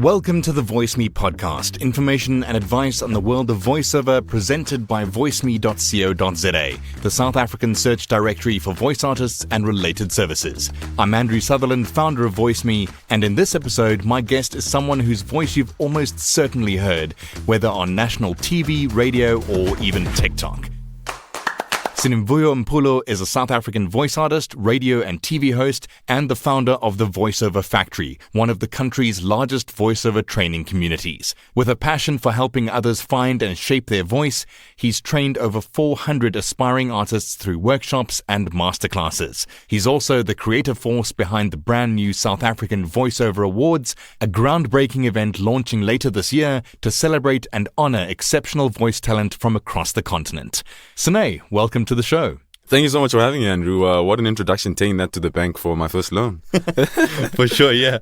Welcome to the VoiceMe Podcast, information and advice on the world of voiceover presented by voiceme.co.za, the South African search directory for voice artists and related services. I'm Andrew Sutherland, founder of VoiceMe, and in this episode, my guest is someone whose voice you've almost certainly heard, whether on national TV, radio, or even TikTok. Sinemivuyo Mpulu is a South African voice artist, radio and TV host, and the founder of the Voiceover Factory, one of the country's largest voiceover training communities. With a passion for helping others find and shape their voice, he's trained over 400 aspiring artists through workshops and masterclasses. He's also the creative force behind the brand new South African Voiceover Awards, a groundbreaking event launching later this year to celebrate and honor exceptional voice talent from across the continent. Sine, welcome to the show. Thank you so much for having me, Andrew. What an introduction, taking that to the bank for my first loan. For sure, yeah.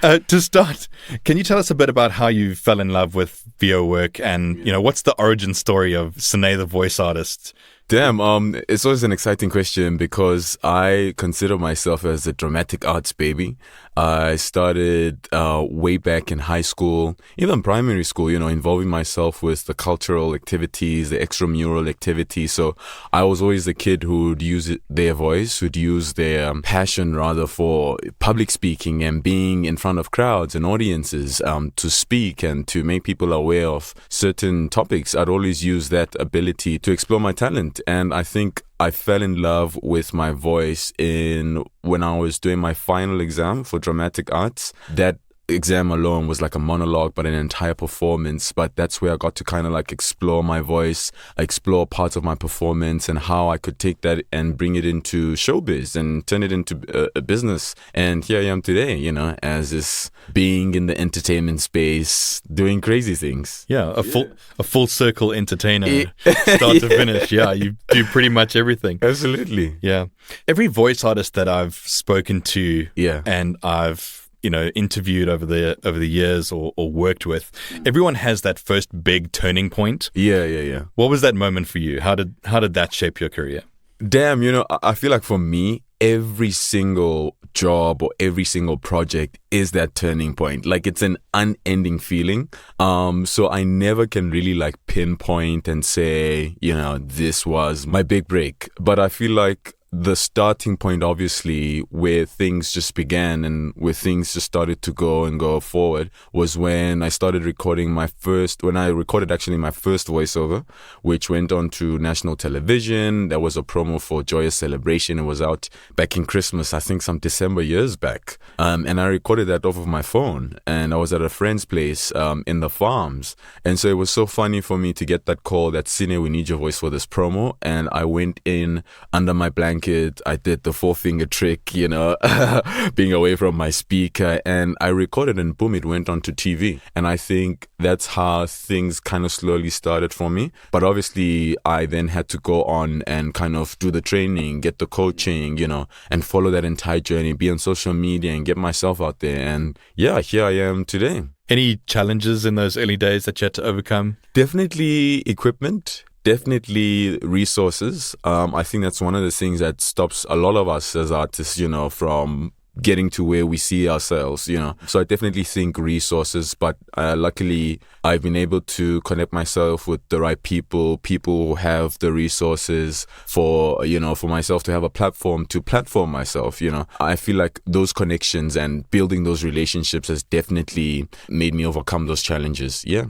To start, can you tell us a bit about how you fell in love with VO work and, what's the origin story of Sine the voice artist? Damn, it's always an exciting question because I consider myself as a dramatic arts baby. I started way back in high school, even primary school, involving myself with the cultural activities, the extramural activities. So I was always the kid who'd use their voice, who'd use their passion rather for public speaking and being in front of crowds and audiences to speak and to make people aware of certain topics. I'd always use that ability to explore my talent. And I think I fell in love with my voice when I was doing my final exam for dramatic arts. That exam alone was like a monologue, but an entire performance. But that's where I got to kind of like explore my voice, explore parts of my performance and how I could take that and bring it into showbiz and turn it into a business. And here I am today, as this being in the entertainment space, doing crazy things. Yeah, a full circle entertainer, start to finish. Yeah, you do pretty much everything. Absolutely. Yeah. Every voice artist that I've spoken to and I've interviewed over the years or worked with, everyone has that first big turning point. Yeah. What was that moment for you? How did that shape your career? Damn, I feel like for me, every single job or every single project is that turning point. Like it's an unending feeling. So I never can really like pinpoint and say, this was my big break. But I feel like the starting point, obviously, where things just began and where things just started to go forward was when I started recording my first voiceover, which went on to national television. There was a promo for Joyous Celebration. It was out back in Christmas, I think some December years back. And I recorded that off of my phone. And I was at a friend's place in the farms. And so it was so funny for me to get that call that, Sine, we need your voice for this promo. And I went in under my blanket. I did the 4-finger trick, being away from my speaker, and I recorded and boom, it went onto TV. And I think that's how things kind of slowly started for me. But obviously, I then had to go on and kind of do the training, get the coaching, and follow that entire journey, be on social media and get myself out there. And yeah, here I am today. Any challenges in those early days that you had to overcome? Definitely equipment. Definitely resources. I think that's one of the things that stops a lot of us as artists, from getting to where we see ourselves, So I definitely think resources, but luckily I've been able to connect myself with the right people who have the resources for myself to have a platform to platform myself, I feel like those connections and building those relationships has definitely made me overcome those challenges. Yeah.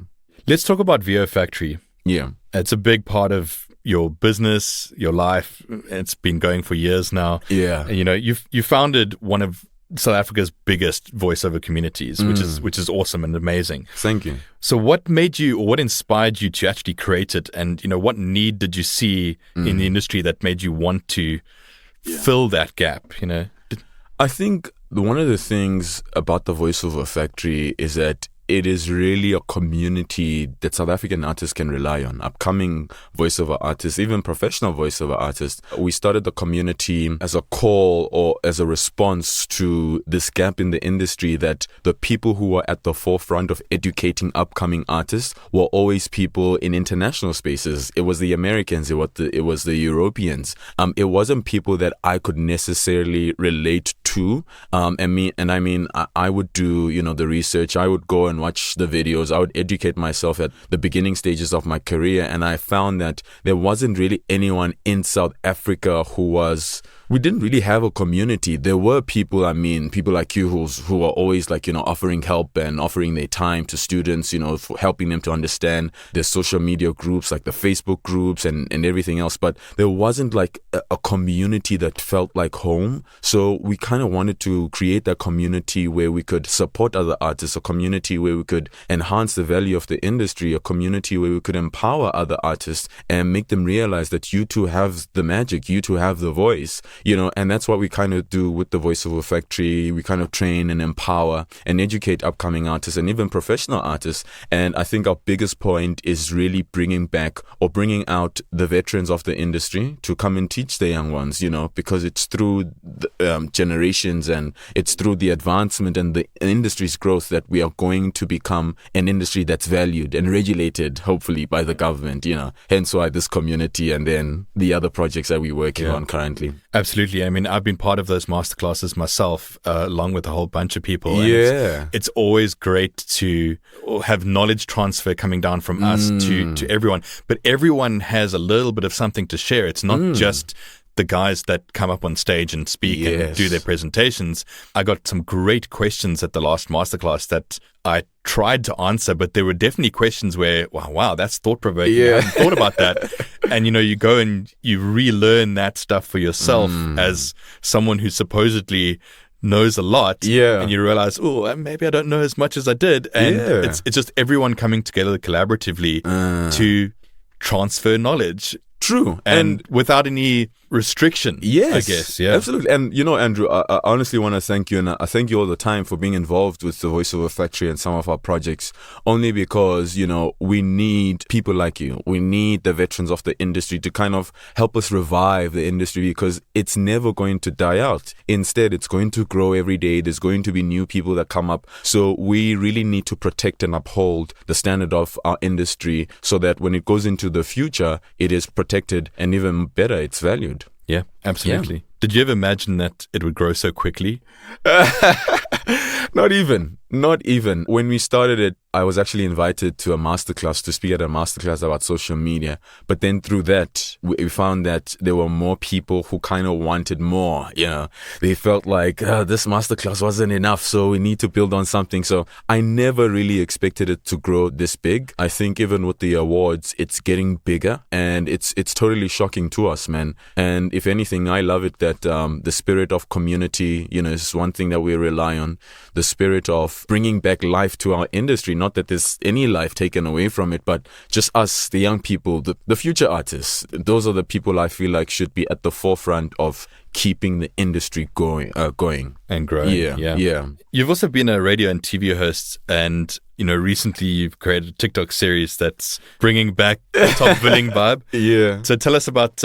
Let's talk about VO Factory. Yeah. It's a big part of your business, your life. It's been going for years now. Yeah. And, you founded one of South Africa's biggest voiceover communities, which is awesome and amazing. Thank you. So what made you, or what inspired you to actually create it? And, what need did you see in the industry that made you want to fill that gap, I think one of the things about the Voiceover Factory is that it is really a community that South African artists can rely on. Upcoming voiceover artists, even professional voiceover artists. We started the community as a call or as a response to this gap in the industry that the people who were at the forefront of educating upcoming artists were always people in international spaces. It was the Americans, it was the Europeans. It wasn't people that I could necessarily relate too. I would do, the research. I would go and watch the videos. I would educate myself at the beginning stages of my career. And I found that there wasn't really anyone in South Africa we didn't really have a community. There were people like you who are always offering help and offering their time to students, for helping them to understand their social media groups, like the Facebook groups and everything else. But there wasn't like a community that felt like home. So we kind of wanted to create that community where we could support other artists, a community where we could enhance the value of the industry, a community where we could empower other artists and make them realize that you too have the magic, you too have the voice. And that's what we kind of do with the Voiceover Factory. We kind of train and empower and educate upcoming artists and even professional artists. And I think our biggest point is really bringing out the veterans of the industry to come and teach the young ones, because it's through the, generations, and it's through the advancement and the industry's growth that we are going to become an industry that's valued and regulated, hopefully, by the government, hence why this community and then the other projects that we're working on currently. Absolutely. I mean, I've been part of those masterclasses myself, along with a whole bunch of people. And it's always great to have knowledge transfer coming down from us to everyone. But everyone has a little bit of something to share. It's not just the guys that come up on stage and speak and do their presentations. I got some great questions at the last masterclass that I tried to answer, but there were definitely questions where, wow, that's thought-provoking. I hadn't thought about that. And, you go and you relearn that stuff for yourself as someone who supposedly knows a lot. And you realize, maybe I don't know as much as I did. And it's just everyone coming together collaboratively to transfer knowledge. True. And without any restriction, I guess. Yeah, absolutely. And, Andrew, I honestly want to thank you. And I thank you all the time for being involved with the Voiceover Factory and some of our projects, only because, we need people like you. We need the veterans of the industry to kind of help us revive the industry, because it's never going to die out. Instead, it's going to grow every day. There's going to be new people that come up. So we really need to protect and uphold the standard of our industry so that when it goes into the future, it is protected, and even better, it's valued. Yeah, absolutely. Yeah. Did you ever imagine that it would grow so quickly? Not even. When we started it, I was actually invited to a masterclass to speak at a masterclass about social media. But then through that, we found that there were more people who kind of wanted more. They felt like this masterclass wasn't enough, so we need to build on something. So I never really expected it to grow this big. I think even with the awards, it's getting bigger, and it's totally shocking to us, man. And if anything, I love it that the spirit of community, is one thing that we rely on. The spirit of bringing back life to our industry. Not that there's any life taken away from it, but just us, the young people, the future artists. Those are the people I feel like should be at the forefront of keeping the industry going and growing. Yeah. You've also been a radio and TV host, and recently you've created a TikTok series that's bringing back the top billing vibe. Yeah. So tell us about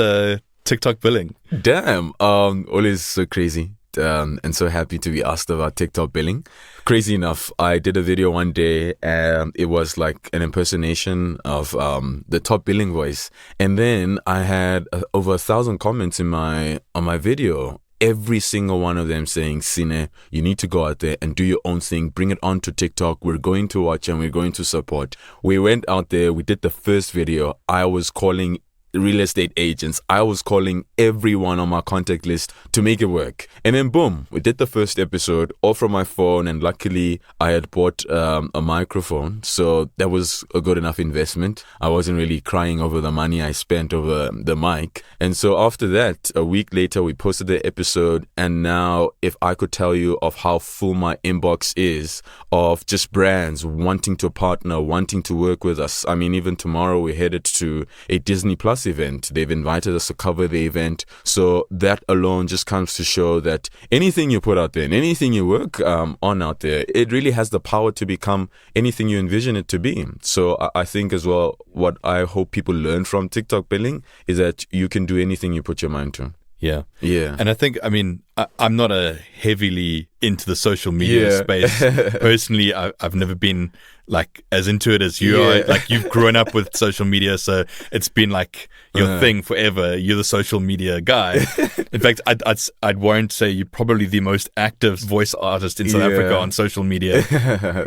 TikTok billing. Damn, always so crazy. And so happy to be asked about TikTok billing. Crazy enough, I did a video one day and it was like an impersonation of the top billing voice. And then I had over 1,000 comments on my video. Every single one of them saying, Sine, you need to go out there and do your own thing. Bring it onto TikTok. We're going to watch and we're going to support. We went out there. We did the first video. I was calling real estate agents. I was calling everyone on my contact list to make it work. And then boom, we did the first episode all from my phone, and luckily I had bought a microphone, so that was a good enough investment. I wasn't really crying over the money I spent over the mic. And so after that, a week later, we posted the episode, and now if I could tell you of how full my inbox is of just brands wanting to partner, wanting to work with us. I mean, even tomorrow we're headed to a Disney Plus event. They've invited us to cover the event. So that alone just comes to show that anything you put out there and anything you work on out there, it really has the power to become anything you envision it to be. So I think as well, what I hope people learn from TikTok billing is that you can do anything you put your mind to. Yeah. Yeah. And I think, I'm not a heavily into the social media space. Personally, I've never been like as into it as you are. Like, you've grown up with social media, so it's been like your thing forever. You're the social media guy. In fact, I'd warrant say you're probably the most active voice artist in South Africa on social media.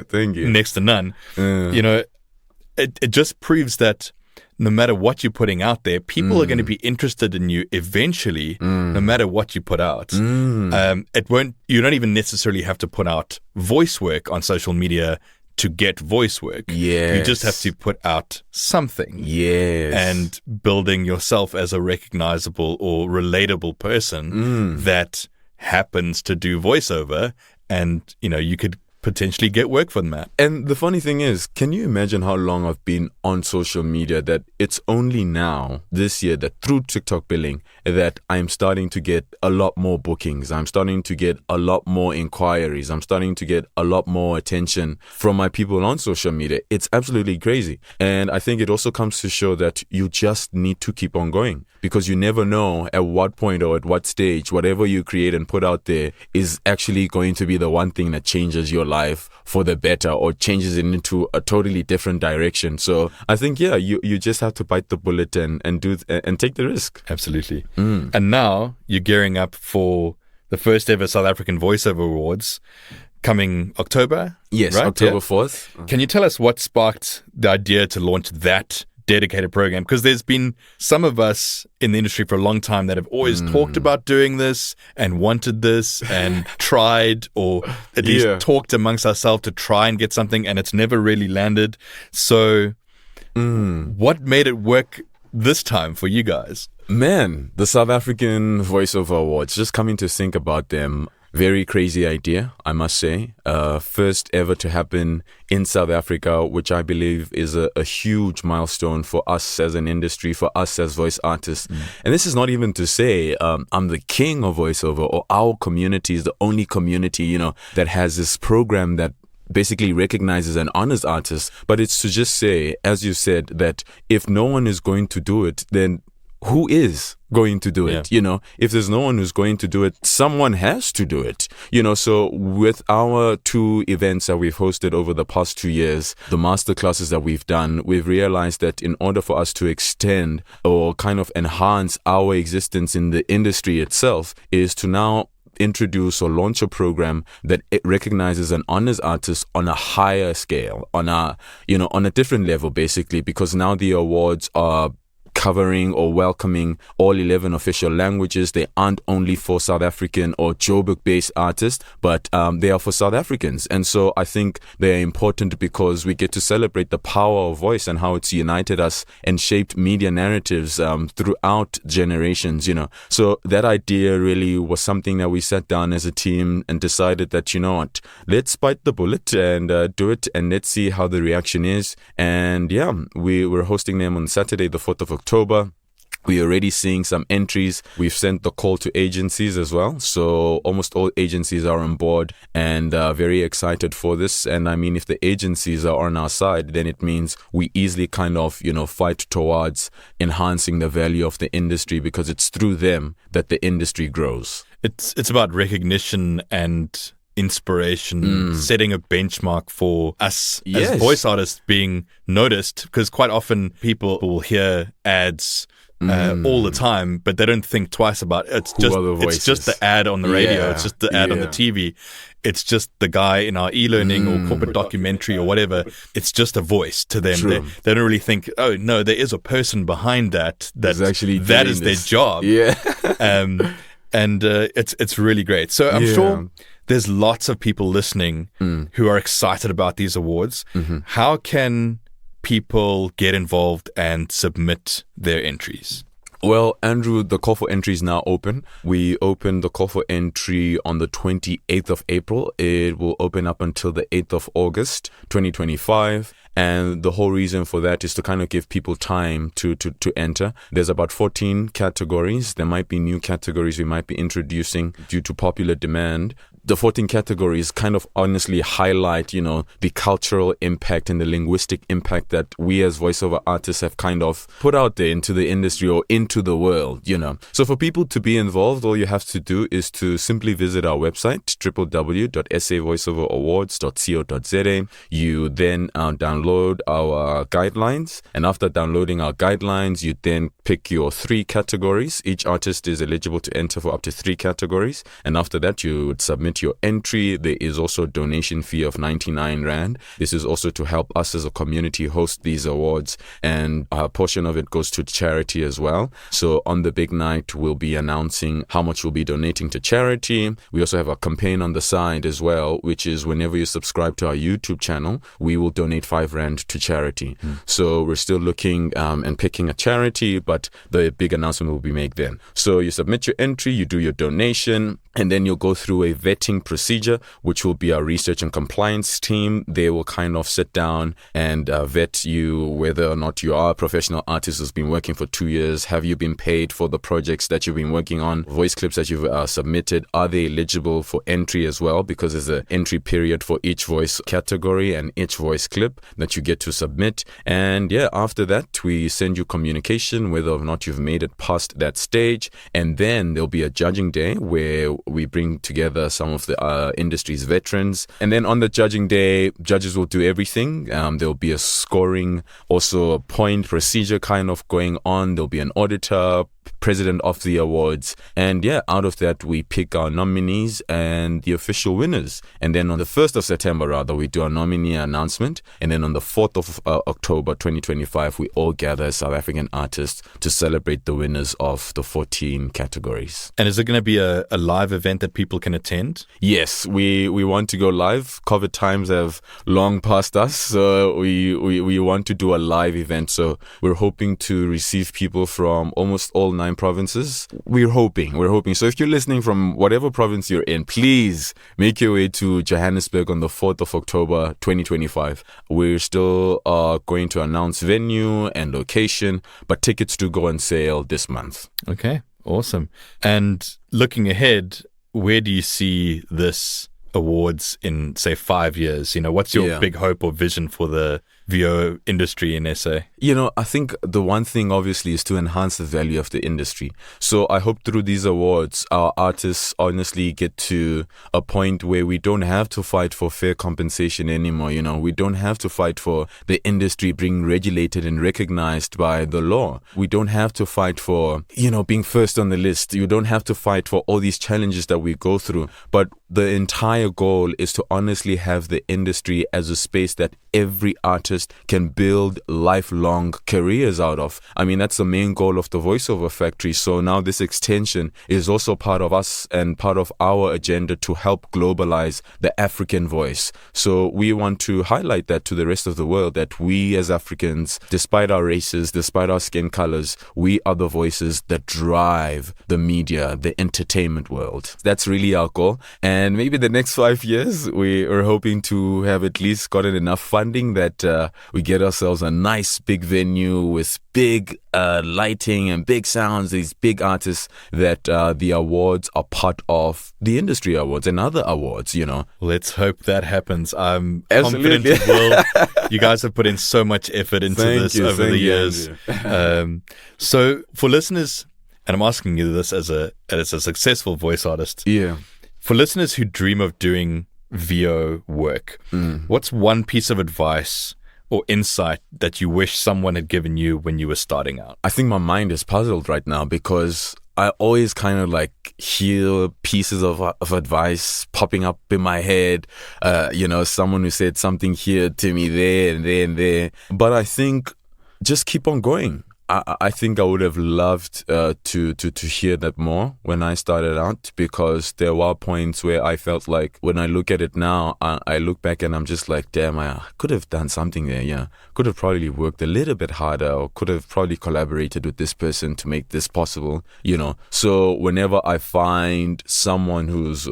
Thank you. Next to none. It just proves that no matter what you're putting out there, people are going to be interested in you eventually, no matter what you put out. You don't even necessarily have to put out voice work on social media to get voice work. Yes. You just have to put out something. Yes. And building yourself as a recognizable or relatable person that happens to do voiceover, and, you could potentially get work from that. And the funny thing is, can you imagine how long I've been on social media, that it's only now this year that through TikTok billing that I'm starting to get a lot more bookings. I'm starting to get a lot more inquiries. I'm starting to get a lot more attention from my people on social media. It's absolutely crazy. And I think it also comes to show that you just need to keep on going, because you never know at what point or at what stage whatever you create and put out there is actually going to be the one thing that changes your life for the better or changes it into a totally different direction. So I think, you just have to bite the bullet and take the risk. Absolutely. And now you're gearing up for the first ever South African Voiceover Awards coming October. Yes, right? October 4th. Can you tell us what sparked the idea to launch that dedicated program? Because there's been some of us in the industry for a long time that have always talked about doing this and wanted this and tried, or at least talked amongst ourselves to try and get something, and it's never really landed. So what made it work this time for you guys? Man, the South African Voiceover Awards, just coming to think about them, very crazy idea, I must say. First ever to happen in South Africa, which I believe is a huge milestone for us as an industry, for us as voice artists. And this is not even to say I'm the king of voiceover, or our community is the only community, that has this program that basically recognizes and honors artists. But it's to just say, as you said, that if no one is going to do it, then who is going to do it? If there's no one who's going to do it, someone has to do it. So with our 2 events that we've hosted over the past 2 years, the masterclasses that we've done, we've realized that in order for us to extend or kind of enhance our existence in the industry itself, is to now introduce or launch a program that it recognizes and honors artists on a higher scale, on a different level, basically, because now the awards are covering or welcoming all 11 official languages. They aren't only for South African or Joburg-based artists, but they are for South Africans. And so I think they are important because we get to celebrate the power of voice and how it's united us and shaped media narratives throughout generations, So that idea really was something that we sat down as a team and decided that, let's bite the bullet and do it, and let's see how the reaction is. And we were hosting them on Saturday, the 4th of October. We're already seeing some entries. We've sent the call to agencies as well. So almost all agencies are on board and very excited for this. And I mean, if the agencies are on our side, then it means we easily kind of, fight towards enhancing the value of the industry, because it's through them that the industry grows. It's about recognition and inspiration, setting a benchmark for us as voice artists being noticed, because quite often people will hear ads all the time, but they don't think twice about it. It's just the ad on the radio. It's just the ad on the TV. It's just the guy in our e-learning or corporate documentary or whatever. It's just a voice to them. They don't really think, oh no, there is a person behind that actually that is their job. And it's really great. So I'm sure there's lots of people listening who are excited about these awards. How can people get involved and submit their entries? Well, Andrew, the call for entry is now open. We opened the call for entry on the 28th of April. It will open up until the 8th of August, 2025. And the whole reason for that is to kind of give people time to enter. There's about 14 categories. There might be new categories we might be introducing due to popular demand. the 14 categories kind of honestly highlight, the cultural impact and the linguistic impact that we as voiceover artists have kind of put out there into the industry or into the world, So for people to be involved, all you have to do is to simply visit our website, www.savoiceoverawards.co.za. You then download our guidelines. And after downloading our guidelines, you then pick your 3 categories. Each artist is eligible to enter for up to 3 categories. And after that, you would submit your entry. There is also a donation fee of 99 Rand. This is also to help us as a community host these awards. And a portion of it goes to charity as well. So on the big night, we'll be announcing how much we'll be donating to charity. We also have a campaign on the side as well, which is whenever you subscribe to our YouTube channel, we will donate 5 Rand to charity. So we're still looking and picking a charity, but the big announcement will be made then. So you submit your entry, you do your donation, and then you'll go through a vetting procedure, which will be our research and compliance team. They will kind of sit down and vet you whether or not you are a professional artist who's been working for 2 years. Have you been paid for the projects that you've been working on? Voice clips that you've submitted, are they eligible for entry as well? Because there's an entry period for each voice category and each voice clip that you get to submit. And after that, we send you communication whether or not you've made it past that stage. And then there'll be a judging day where we bring together some of the industry's veterans. And then on the judging day, judges will do everything. There'll be a scoring, also a point procedure kind of going on. There'll be an auditor, president of the awards. And out of that, we pick our nominees and the official winners. And then on the 1st of September, we do a nominee announcement. And then on the 4th of October 2025, we all gather as South African artists to celebrate the winners of the 14 categories. And is it going to be a live event that people can attend? Yes, we want to go live. COVID times have long passed us, so we want to do a live event. So we're hoping to receive people from almost all 9 provinces. We're hoping. So if you're listening from whatever province you're in, please make your way to Johannesburg on the 4th of October 2025. We're still going to announce venue and location, but tickets do go on sale this month. Okay, awesome. And looking ahead, where do you see this awards in, say, 5 years? What's your big hope or vision for the VO industry in SA? I think the one thing obviously is to enhance the value of the industry. So I hope through these awards, our artists honestly get to a point where we don't have to fight for fair compensation anymore. We don't have to fight for the industry being regulated and recognized by the law. We don't have to fight for, being first on the list. You don't have to fight for all these challenges that we go through. But the entire goal is to honestly have the industry as a space that every artist can build lifelong careers out of. I mean, that's the main goal of the Voiceover Factory. So now this extension is also part of us and part of our agenda to help globalize the African voice. So we want to highlight that to the rest of the world, that we as Africans, despite our races, despite our skin colors, we are the voices that drive the media, the entertainment world. That's really our goal. And maybe the next 5 years, we are hoping to have at least gotten enough funding that we get ourselves a nice big venue with big lighting and big sounds, these big artists, that the awards are part of the industry awards and other awards, Let's hope that happens. I'm confident it will. You guys have put in so much effort into this over the years. So for listeners, and I'm asking you this as a successful voice artist. Yeah. For listeners who dream of doing VO work, what's one piece of advice or insight that you wish someone had given you when you were starting out? I think my mind is puzzled right now because I always kind of hear pieces of advice popping up in my head. Someone who said something here to me there and there and there. But I think just keep on going. I think I would have loved to hear that more when I started out, because there were points where I felt like when I look at it now, I look back and I'm just like, damn, I could have done something there. Yeah, could have probably worked a little bit harder, or could have probably collaborated with this person to make this possible. So whenever I find someone who's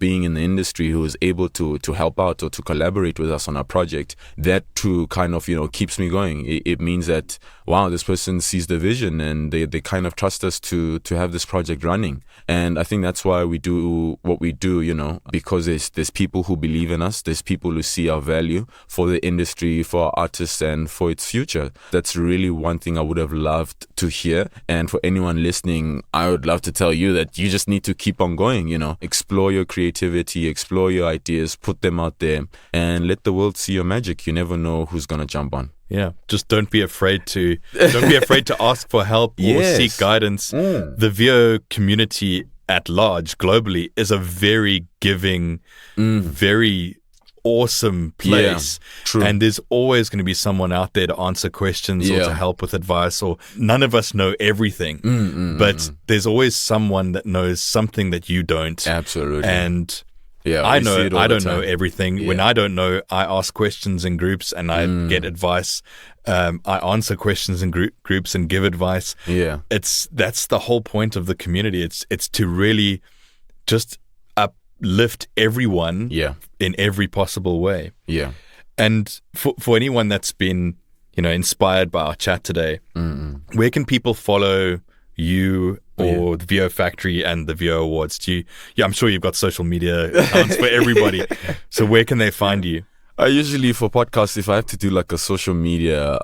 being in the industry who is able to help out or to collaborate with us on a project, that too kind of keeps me going. It means that, wow, this person person sees the vision and they kind of trust us to have this project running. And I think that's why we do what we do, because there's people who believe in us. There's people who see our value for the industry, for our artists, and for its future. That's really one thing I would have loved to hear. And for anyone listening, I would love to tell you that you just need to keep on going, explore your creativity, explore your ideas, put them out there, and let the world see your magic. You never know who's going to jump on. Yeah, just don't be afraid to ask for help or seek guidance. The VO community at large globally is a very giving, very awesome place. Yeah, true. And there's always going to be someone out there to answer questions or to help with advice, or none of us know everything, but there's always someone that knows something that you don't. Absolutely. And yeah, I don't know everything. Yeah. When I don't know, I ask questions in groups and I get advice. I answer questions in groups and give advice. Yeah, that's the whole point of the community. It's to really just uplift everyone in every possible way. Yeah, and for anyone that's been inspired by our chat today, where can people follow you or the VO Factory and the VO Awards? I'm sure you've got social media accounts for everybody. So where can they find you? I usually, for podcasts, if I have to do like a social media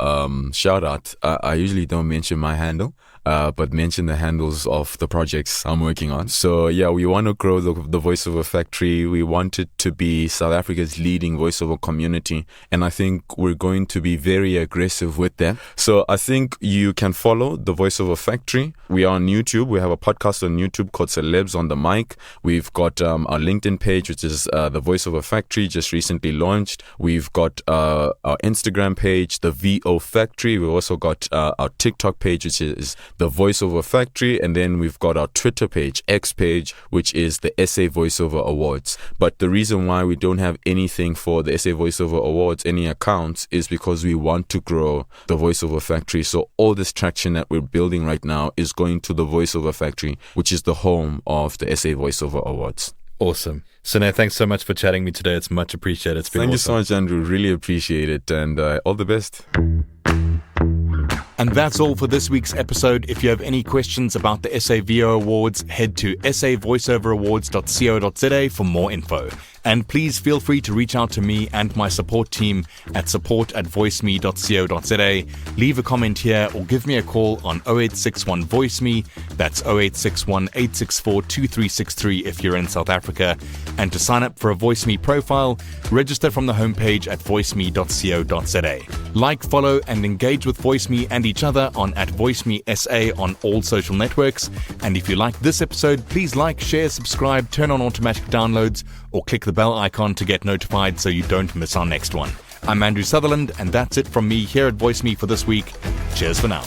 shout out, I usually don't mention my handle, but mention the handles of the projects I'm working on. So yeah, we want to grow the VoiceOver Factory. We want it to be South Africa's leading voiceover community. And I think we're going to be very aggressive with that. So I think you can follow the VoiceOver Factory. We are on YouTube. We have a podcast on YouTube called Celebs on the Mic. We've got our LinkedIn page, which is the VoiceOver Factory, just recently launched. We've got our Instagram page, the VO Factory. We've also got our TikTok page, which is the VoiceOver Factory. And then we've got our Twitter page, X page, which is the SA Voiceover Awards. But the reason why we don't have anything for the SA Voiceover Awards, any accounts, is because we want to grow the VoiceOver Factory. So all this traction that we're building right now is going to the VoiceOver Factory, which is the home of the SA Voiceover Awards. Awesome. Sine, thanks so much for chatting with me today. It's much appreciated. It's been Thank awesome. you so much, Andrew. Really appreciate it. And all the best. And that's all for this week's episode. If you have any questions about the SAVO Awards, head to savoiceoverawards.co.za for more info. And please feel free to reach out to me and my support team at support@voiceme.co.za. Leave a comment here or give me a call on 0861 VoiceMe. That's 0861 864 2363 if you're in South Africa. And to sign up for a VoiceMe profile, register from the homepage at voiceme.co.za. Like, follow, and engage with VoiceMe and each other on @VoiceMeSA on all social networks. And if you like this episode, please like, share, subscribe, turn on automatic downloads, or click the bell icon to get notified so you don't miss our next one. I'm Andrew Sutherland, and that's it from me here at VoiceMe for this week. Cheers for now.